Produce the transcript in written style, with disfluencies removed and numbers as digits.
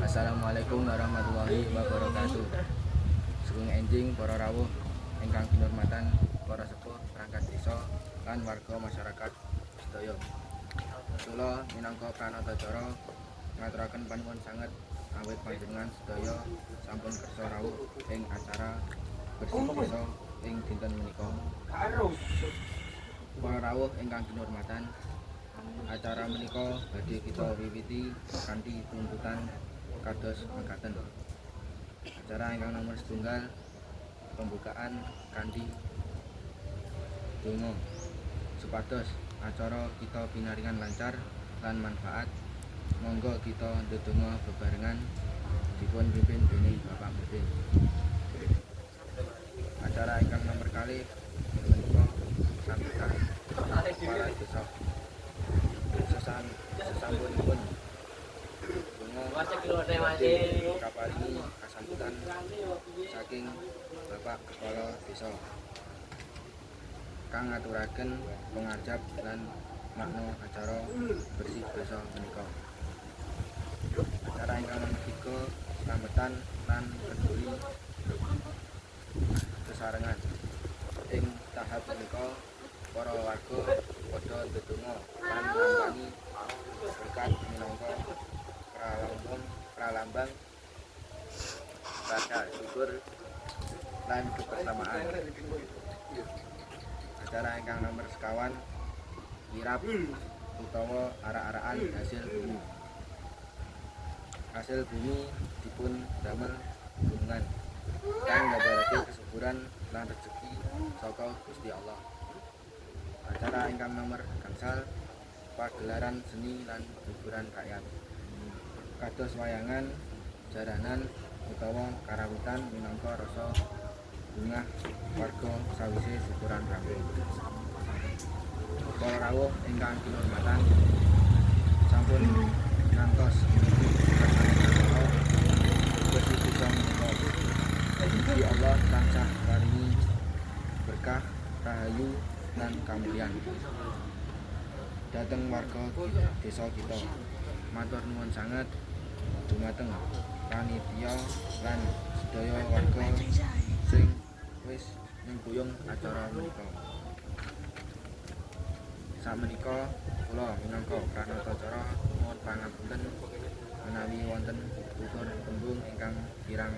Assalamualaikum warahmatullahi wabarakatuh. Sugeng enjing para rawuh ingkang kinurmatan para sepuh perangkat desa lan warga masyarakat sedaya. Kula minangka pranatacara ngaturaken panuwun sanget awit panjenengan sedaya sampun kersa rawuh ing acara bersih desa ing dinten menika. Para rawuh ingkang kinurmatan, acara menika badhe kita wiwiti kanthi tuntutan kados mekaten. Acara ingkang nomor setunggal pembukaan kanthi donga supados acara kita pinaringan lancar lan manfaat. Monggo kita ndedonga bebarengan dipun pimpin dening Bapak Mimpin. Acara ingkang nomor kalih menika sambutan kepala desa. Sesampunipun kaparingi kasambutan saking Bapak Kepala Desa kang ngaturaken pengarjap lan makna acara bersih desa menika. Acara ingkang nomor 3 slambetan lan kenduri sesarengan. Ing tahap menika para warga padha ndedonga lan nglambangi berkat minangka pralambang rasa syukur lan kebersamaan. Acara ingkang nomor sekawan kirap utawa arak-arakan hasil bumi. Hasil bumi dipun damel gunungan kang nggambarake kesuburan lan rezeki saka Gusti Allah. Acara ingkang nomor gangsal pagelaran seni lan hiburan rakyat. Kados wayangan, jaranan utawa karawitan minangka rasa bungah warga sawise syukuran rampung. Para rawuh ingkang kinurmatan, sampun ngantos bersih desa menika. Mugi Allah tansah paringi berkah, rahayu lan kamulyan dhateng warga desa kita. Matur nuwun sanget dumateng panitia lan sedaya warga sing wis nyengkuyung acara menika. Sakmenika kula minangka pranatacara mohon pangapunten menawi wonten tutur tembung ingkang kirang